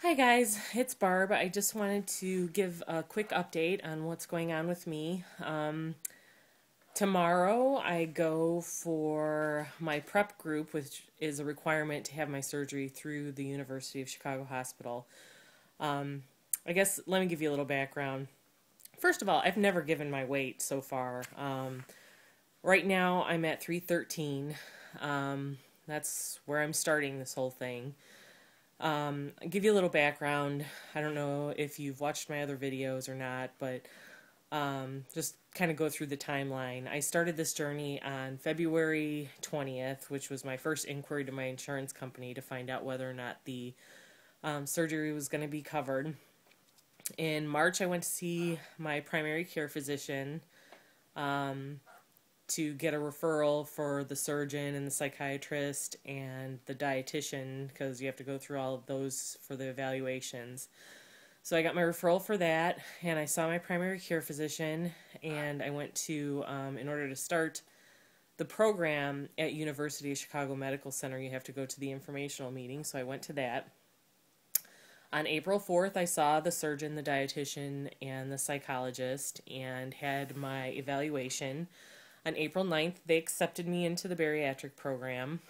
Hi guys, it's Barb. I just wanted to give a quick update on what's going on with me. Tomorrow I go for my prep group, which is a requirement to have my surgery through the University of Chicago Hospital. I guess let me give you a little background. First of all, I've never given my weight so far. Right now I'm at 313. That's where I'm starting this whole thing. I'll give you a little background. I don't know if you've watched my other videos or not, but just kind of go through the timeline. I started this journey on February 20th, which was my first inquiry to my insurance company to find out whether or not the surgery was going to be covered. In March, I went to see my primary care physician to get a referral for the surgeon and the psychiatrist and the dietitian, because you have to go through all of those for the evaluations. So I got my referral for that, and I saw my primary care physician, and I went to, in order to start the program at University of Chicago Medical Center, you have to go to the informational meeting, so I went to that. On April 4th, I saw the surgeon, the dietitian, and the psychologist, and had my evaluation. On April 9th, they accepted me into the bariatric program.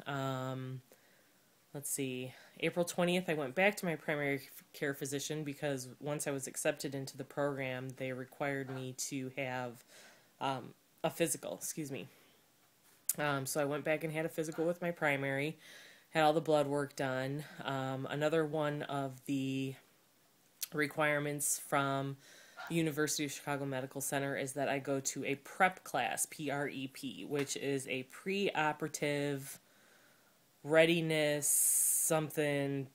Let's see. April 20th, I went back to my primary care physician because once I was accepted into the program, they required me to have a physical, excuse me. So I went back and had a physical with my primary, had all the blood work done. Another one of the requirements from University of Chicago Medical Center is that I go to a prep class, PREP, which is a preoperative readiness something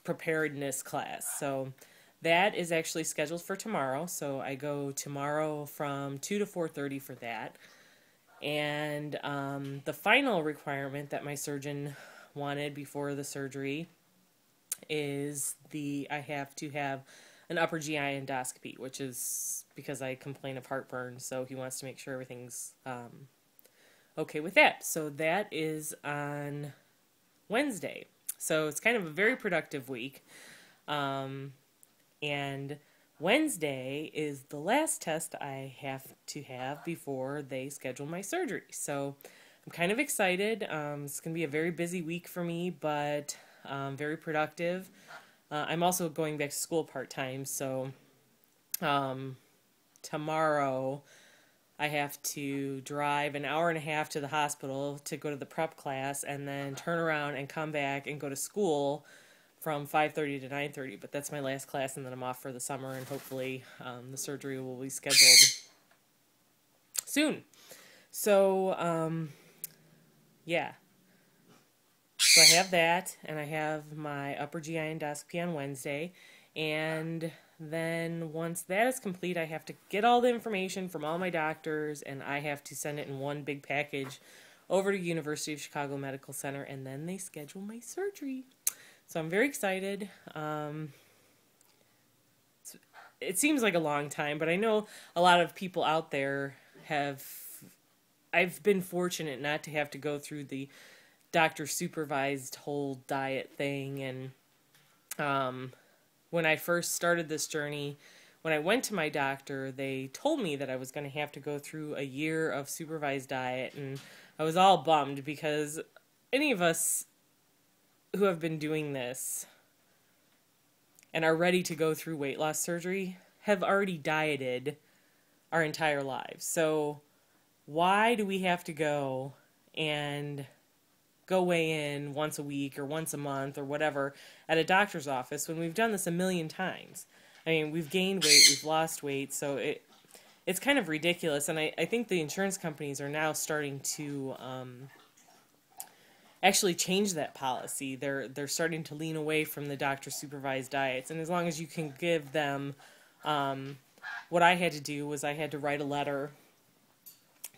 preparedness class. So that is actually scheduled for tomorrow. So I go tomorrow from 2 to 4:30 for that. And the final requirement that my surgeon wanted before the surgery is I have to have an upper GI endoscopy, which is because I complain of heartburn, so he wants to make sure everything's okay with that. So that is on Wednesday. So it's kind of a very productive week. And Wednesday is the last test I have to have before they schedule my surgery. So I'm kind of excited. It's going to be a very busy week for me, but very productive. I'm also going back to school part-time, so tomorrow I have to drive an hour and a half to the hospital to go to the prep class and then turn around and come back and go to school from 5:30 to 9:30. But that's my last class, and then I'm off for the summer, and hopefully the surgery will be scheduled soon. So, yeah. So I have that, and I have my upper GI endoscopy on Wednesday, and then once that is complete, I have to get all the information from all my doctors, and I have to send it in one big package over to University of Chicago Medical Center, and then they schedule my surgery. So I'm very excited. It seems like a long time, but I know a lot of people out there I've been fortunate not to have to go through the doctor-supervised whole diet thing, and when I first started this journey, when I went to my doctor, they told me that I was going to have to go through a year of supervised diet, and I was all bummed because any of us who have been doing this and are ready to go through weight loss surgery have already dieted our entire lives. So why do we have to go weigh in once a week or once a month or whatever at a doctor's office when we've done this a million times? I mean, we've gained weight, we've lost weight, so it's kind of ridiculous. And I think the insurance companies are now starting to actually change that policy. They're starting to lean away from the doctor-supervised diets. And as long as you can give them, what I had to do was I had to write a letter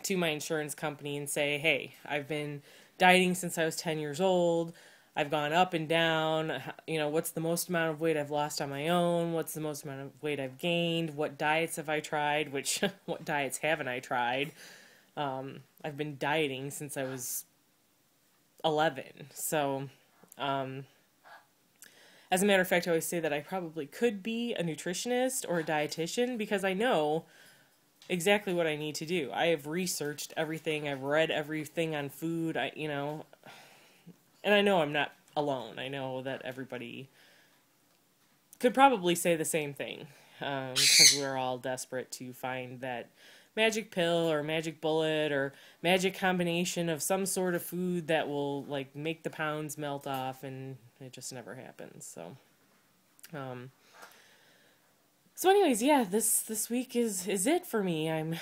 to my insurance company and say, hey, I've been dieting since I was 10 years old. I've gone up and down. What's the most amount of weight I've lost on my own? What's the most amount of weight I've gained? What diets have I tried? What diets haven't I tried? I've been dieting since I was 11. So, As a matter of fact, I always say that I probably could be a nutritionist or a dietitian because I know exactly what I need to do. I have researched everything. I've read everything on food. And I know I'm not alone. I know that everybody could probably say the same thing because we're all desperate to find that magic pill or magic bullet or magic combination of some sort of food that will like make the pounds melt off, and it just never happens. Um, so anyways, yeah, this week is it for me. Um,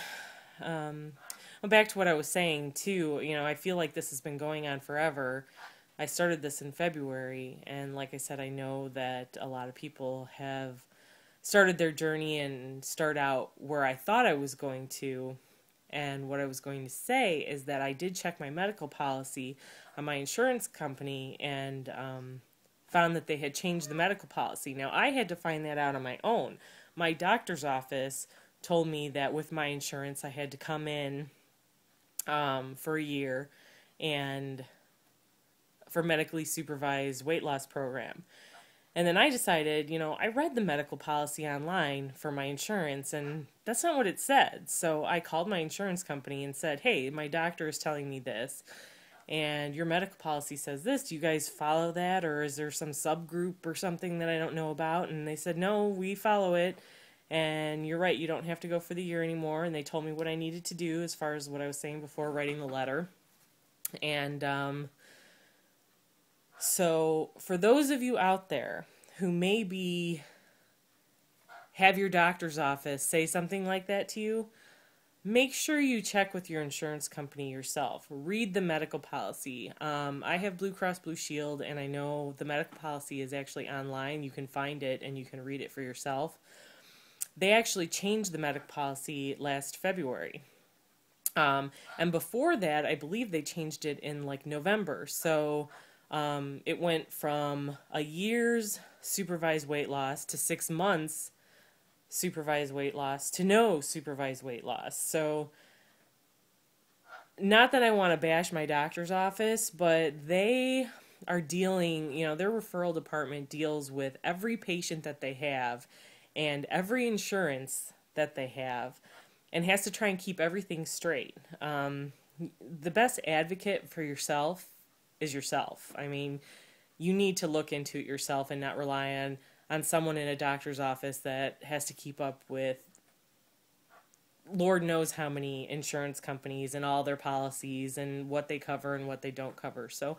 well, back to what I was saying too. I feel like this has been going on forever. I started this in February, and like I said, I know that a lot of people have started their journey and start out where I thought I was going to. And what I was going to say is that I did check my medical policy on my insurance company and found that they had changed the medical policy. Now, I had to find that out on my own. My doctor's office told me that with my insurance, I had to come in for a year and for medically supervised weight loss program. And then I decided, I read the medical policy online for my insurance, and that's not what it said. So I called my insurance company and said, hey, my doctor is telling me this, and your medical policy says this. Do you guys follow that, or is there some subgroup or something that I don't know about? And they said, no, we follow it, and you're right, you don't have to go for the year anymore. And they told me what I needed to do as far as what I was saying before writing the letter. And so for those of you out there who maybe have your doctor's office say something like that to you, make sure you check with your insurance company yourself. Read the medical policy. I have Blue Cross Blue Shield, and I know the medical policy is actually online. You can find it and you can read it for yourself. They actually changed the medical policy last February. And before that, I believe they changed it in like November. So it went from a year's supervised weight loss to 6 months supervised weight loss to no supervised weight loss. So not that I want to bash my doctor's office, but they are dealing, their referral department deals with every patient that they have and every insurance that they have and has to try and keep everything straight. The best advocate for yourself is yourself. I mean, you need to look into it yourself and not rely on someone in a doctor's office that has to keep up with Lord knows how many insurance companies and all their policies and what they cover and what they don't cover. So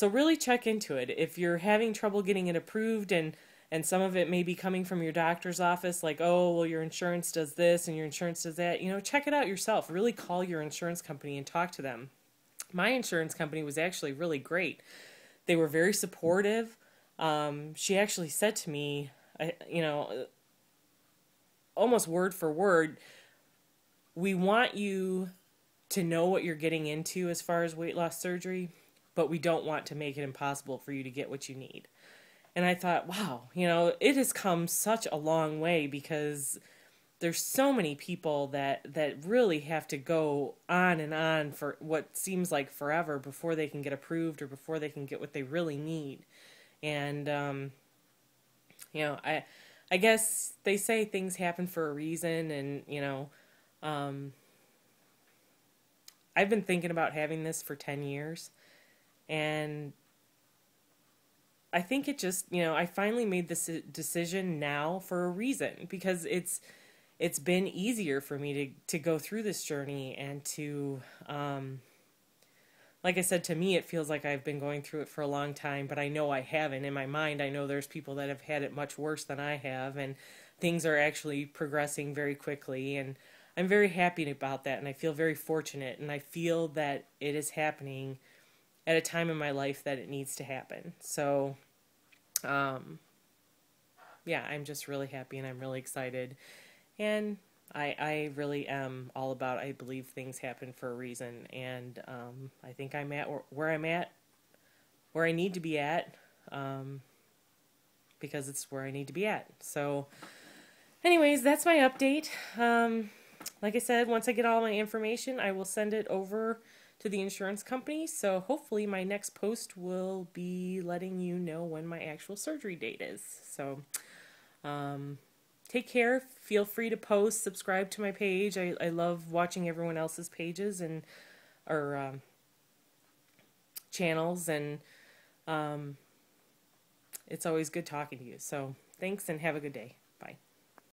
really check into it. If you're having trouble getting it approved and some of it may be coming from your doctor's office, like, oh, well, your insurance does this and your insurance does that, check it out yourself. Really call your insurance company and talk to them. My insurance company was actually really great. They were very supportive. She actually said to me, almost word for word, we want you to know what you're getting into as far as weight loss surgery, but we don't want to make it impossible for you to get what you need. And I thought, wow, it has come such a long way because there's so many people that really have to go on and on for what seems like forever before they can get approved or before they can get what they really need. And, I guess they say things happen for a reason. And, I've been thinking about having this for 10 years. And I think it just, I finally made this decision now for a reason, because it's been easier for me to go through this journey and to, like I said, to me, it feels like I've been going through it for a long time, but I know I haven't. In my mind, I know there's people that have had it much worse than I have, and things are actually progressing very quickly, and I'm very happy about that, and I feel very fortunate, and I feel that it is happening at a time in my life that it needs to happen. So, yeah, I'm just really happy, and I'm really excited, and I really am all about, I believe things happen for a reason, and I think I'm at where I'm at, where I need to be at, because it's where I need to be at. So, anyways, that's my update. Like I said, once I get all my information, I will send it over to the insurance company. So hopefully my next post will be letting you know when my actual surgery date is. So take care. Feel free to post, subscribe to my page. I love watching everyone else's pages and or channels, and it's always good talking to you. So thanks and have a good day. Bye.